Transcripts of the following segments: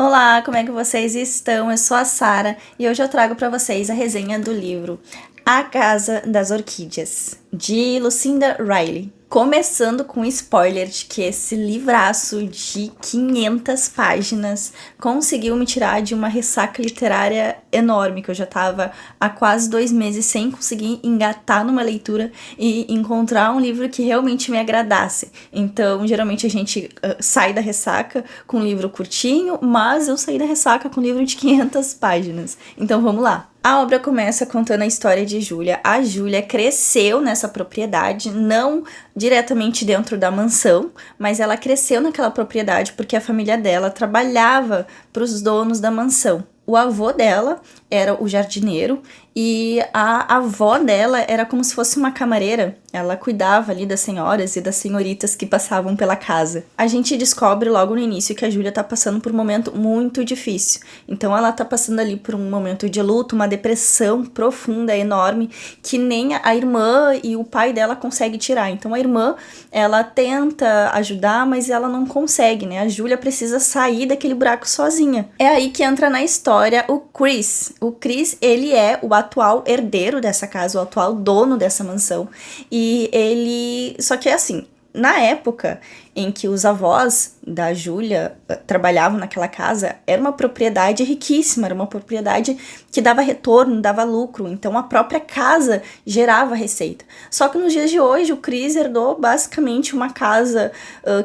Olá, como é que vocês estão? Eu sou a Sara e hoje eu trago para vocês a resenha do livro A Casa das Orquídeas, de Lucinda Riley. Começando com um spoiler de que esse livraço de 500 páginas conseguiu me tirar de uma ressaca literária enorme, que eu já tava há quase 2 meses sem conseguir engatar numa leitura e encontrar um livro que realmente me agradasse. Então, geralmente a gente sai da ressaca com um livro curtinho, mas eu saí da ressaca com um livro de 500 páginas. Então, vamos lá. A obra começa contando a história de Júlia. A Júlia cresceu nessa propriedade, não diretamente dentro da mansão, mas ela cresceu naquela propriedade porque a família dela trabalhava para os donos da mansão. O avô dela era o jardineiro e a avó dela era como se fosse uma camareira. Ela cuidava ali das senhoras e das senhoritas que passavam pela casa. A gente descobre logo no início que a Júlia tá passando por um momento muito difícil. Então ela tá passando ali por um momento de luto, uma depressão profunda, enorme, que nem a irmã e o pai dela conseguem tirar. Então a irmã, ela tenta ajudar, mas ela não consegue, né? A Júlia precisa sair daquele buraco sozinha. É aí que entra na história o Chris. O Chris, ele é o atual herdeiro dessa casa, o atual dono dessa mansão. E ele... Só que assim, na época em que os avós da Júlia trabalhavam naquela casa, era uma propriedade riquíssima, era uma propriedade que dava retorno, dava lucro, então a própria casa gerava receita. Só que nos dias de hoje, o Chris herdou basicamente uma casa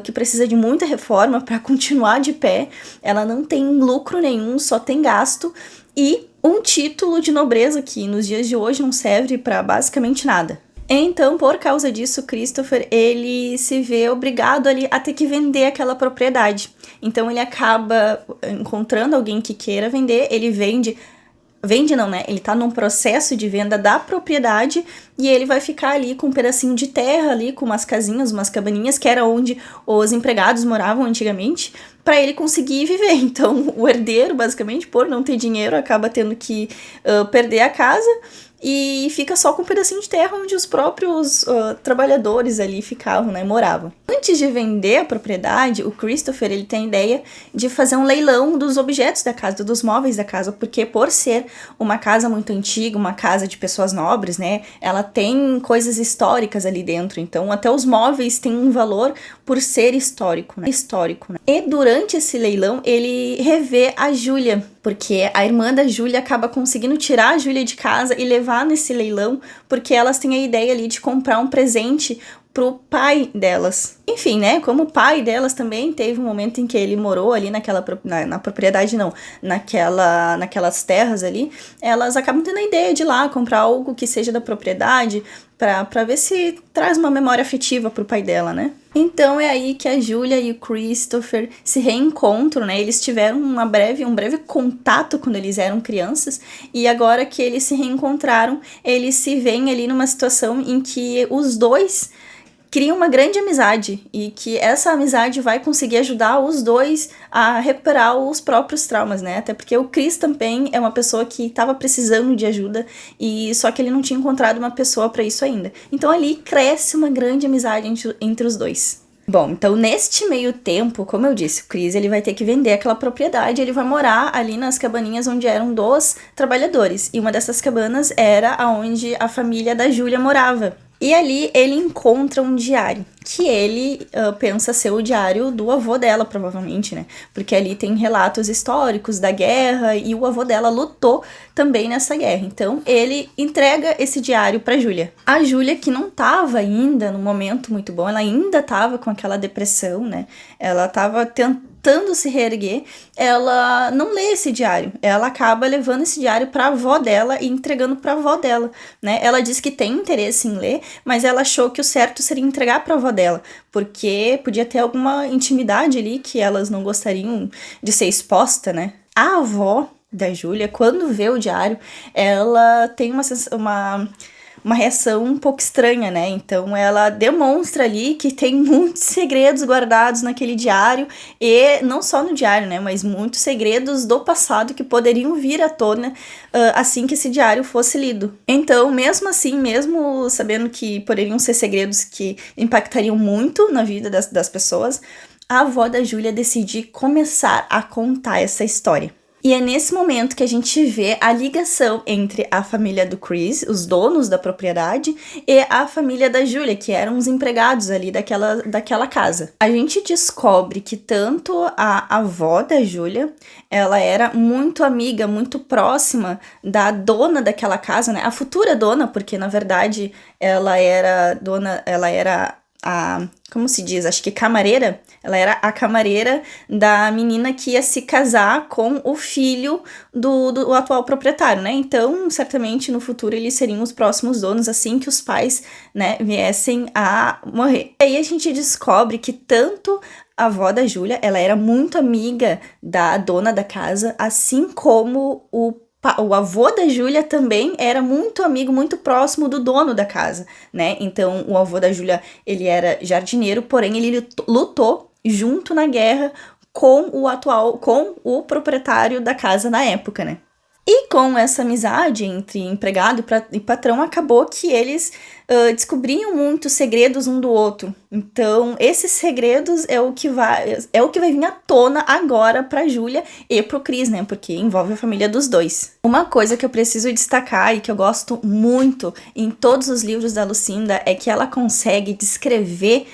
que precisa de muita reforma para continuar de pé, ela não tem lucro nenhum, só tem gasto, e um título de nobreza que nos dias de hoje não serve para basicamente nada. Então, por causa disso, Christopher, ele se vê obrigado ali a ter que vender aquela propriedade. Então, ele acaba encontrando alguém que queira vender, ele vende não, né? Ele tá num processo de venda da propriedade e ele vai ficar ali com um pedacinho de terra ali, com umas casinhas, umas cabaninhas, que era onde os empregados moravam antigamente, para ele conseguir viver. Então, o herdeiro, basicamente, por não ter dinheiro, acaba tendo que perder a casa e fica só com um pedacinho de terra onde os próprios trabalhadores ali ficavam, né, moravam. Antes de vender a propriedade, o Christopher, ele tem a ideia de fazer um leilão dos objetos da casa, dos móveis da casa, porque por ser uma casa muito antiga, uma casa de pessoas nobres, né, ela tem coisas históricas ali dentro, então até os móveis têm um valor por ser histórico, né? E durante esse leilão, ele revê a Júlia, porque a irmã da Júlia acaba conseguindo tirar a Júlia de casa e levar nesse leilão, porque elas têm a ideia ali de comprar um presente pro pai delas. Enfim, né, como o pai delas também teve um momento em que ele morou ali na propriedade, não, naquelas terras ali, elas acabam tendo a ideia de ir lá comprar algo que seja da propriedade, pra ver se traz uma memória afetiva pro pai dela, né? Então é aí que a Júlia e o Christopher se reencontram, né? Eles tiveram um breve contato quando eles eram crianças, e agora que eles se reencontraram, eles se veem ali numa situação em que os dois criam uma grande amizade e que essa amizade vai conseguir ajudar os dois a recuperar os próprios traumas, né? Até porque o Chris também é uma pessoa que estava precisando de ajuda e só que ele não tinha encontrado uma pessoa para isso ainda. Então ali cresce uma grande amizade entre os dois. Bom, então neste meio tempo, como eu disse, o Chris ele vai ter que vender aquela propriedade, ele vai morar ali nas cabaninhas onde eram dos trabalhadores. E uma dessas cabanas era onde a família da Júlia morava. E ali ele encontra um diário, que ele pensa ser o diário do avô dela, provavelmente, né? Porque ali tem relatos históricos da guerra e o avô dela lutou também nessa guerra. Então ele entrega esse diário pra Júlia. A Júlia, que não tava ainda num momento muito bom, ela ainda tava com aquela depressão, né? Ela tava tentando se reerguer, ela não lê esse diário, ela acaba levando esse diário para a avó dela e entregando para a avó dela, né? Ela diz que tem interesse em ler, mas ela achou que o certo seria entregar para a avó dela, porque podia ter alguma intimidade ali que elas não gostariam de ser exposta, né? A avó da Júlia, quando vê o diário, ela tem uma reação um pouco estranha, né? Então ela demonstra ali que tem muitos segredos guardados naquele diário, e não só no diário, né? Mas muitos segredos do passado que poderiam vir à tona assim que esse diário fosse lido. Então, mesmo assim, mesmo sabendo que poderiam ser segredos que impactariam muito na vida das pessoas, a avó da Júlia decide começar a contar essa história. E é nesse momento que a gente vê a ligação entre a família do Chris, os donos da propriedade, e a família da Júlia, que eram os empregados ali daquela casa. A gente descobre que tanto a avó da Júlia, ela era muito amiga, muito próxima da dona daquela casa, né? A futura dona, porque na verdade ela era como se diz, acho que camareira, ela era a camareira da menina que ia se casar com o filho do atual proprietário, né? Então, certamente, no futuro, eles seriam os próximos donos, assim que os pais, né, viessem a morrer. E aí a gente descobre que tanto a avó da Júlia, ela era muito amiga da dona da casa, assim como o avô da Júlia também era muito amigo, muito próximo do dono da casa, né? Então, o avô da Júlia, ele era jardineiro, porém ele lutou junto na guerra com o proprietário da casa na época, né? E com essa amizade entre empregado e patrão, acabou que eles descobriam muitos segredos um do outro. Então, esses segredos é o que vai vir à tona agora pra Júlia e pro Chris, né? Porque envolve a família dos dois. Uma coisa que eu preciso destacar e que eu gosto muito em todos os livros da Lucinda é que ela consegue descrever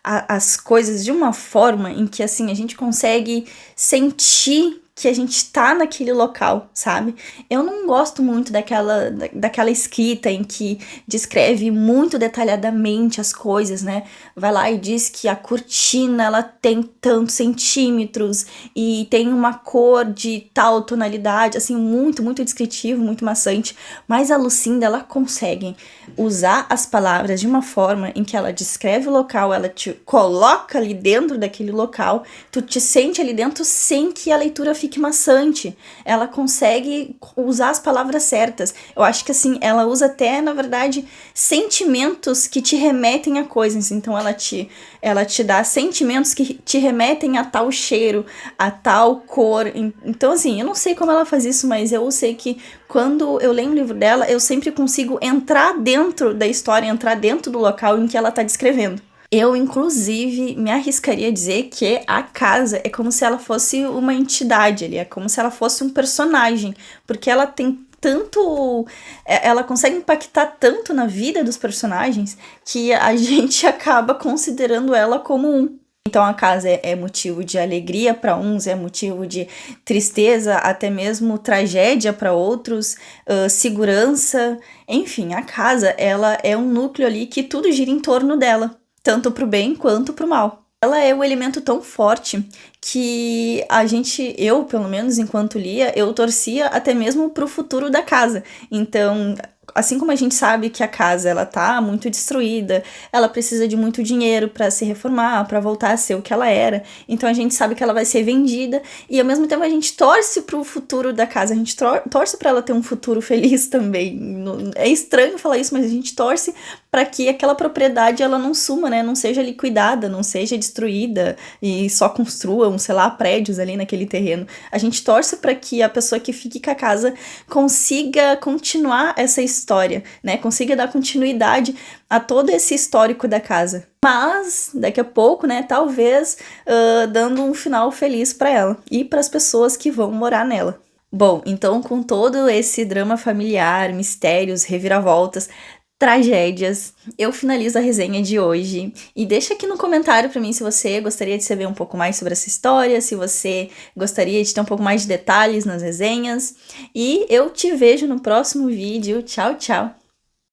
as coisas de uma forma em que, assim, a gente consegue sentir que a gente tá naquele local, sabe? Eu não gosto muito daquela escrita em que descreve muito detalhadamente as coisas, né? Vai lá e diz que a cortina, ela tem tantos centímetros e tem uma cor de tal tonalidade, assim, muito, muito descritivo, muito maçante. Mas a Lucinda, ela consegue usar as palavras de uma forma em que ela descreve o local, ela te coloca ali dentro daquele local, tu te sente ali dentro sem que a leitura fique maçante. Ela consegue usar as palavras certas. Eu acho que assim, ela usa até, na verdade, sentimentos que te remetem a coisas. Então ela te dá sentimentos que te remetem a tal cheiro, a tal cor. Então assim, eu não sei como ela faz isso, mas eu sei que quando eu leio um livro dela, eu sempre consigo entrar dentro da história, entrar dentro do local em que ela tá descrevendo. Eu, inclusive, me arriscaria a dizer que a casa é como se ela fosse uma entidade ali, é como se ela fosse um personagem, porque ela tem tanto. Ela consegue impactar tanto na vida dos personagens que a gente acaba considerando ela como um. Então a casa é motivo de alegria para uns, é motivo de tristeza, até mesmo tragédia para outros, segurança, enfim, a casa ela é um núcleo ali que tudo gira em torno dela, tanto pro bem quanto pro mal. Ela é um elemento tão forte que eu, pelo menos enquanto lia, eu torcia até mesmo pro futuro da casa. Então, assim como a gente sabe que a casa ela tá muito destruída, ela precisa de muito dinheiro para se reformar, para voltar a ser o que ela era. Então a gente sabe que ela vai ser vendida e ao mesmo tempo a gente torce pro futuro da casa, a gente torce para ela ter um futuro feliz também. É estranho falar isso, mas a gente torce para que aquela propriedade ela não suma, né? Não seja liquidada, não seja destruída e só construam, sei lá, prédios ali naquele terreno. A gente torce para que a pessoa que fique com a casa consiga continuar essa história, né? Consiga dar continuidade a todo esse histórico da casa. Mas, daqui a pouco, né, talvez dando um final feliz para ela e para as pessoas que vão morar nela. Bom, então com todo esse drama familiar, mistérios, reviravoltas, tragédias, eu finalizo a resenha de hoje e deixa aqui no comentário pra mim se você gostaria de saber um pouco mais sobre essa história, se você gostaria de ter um pouco mais de detalhes nas resenhas e eu te vejo no próximo vídeo. Tchau, tchau!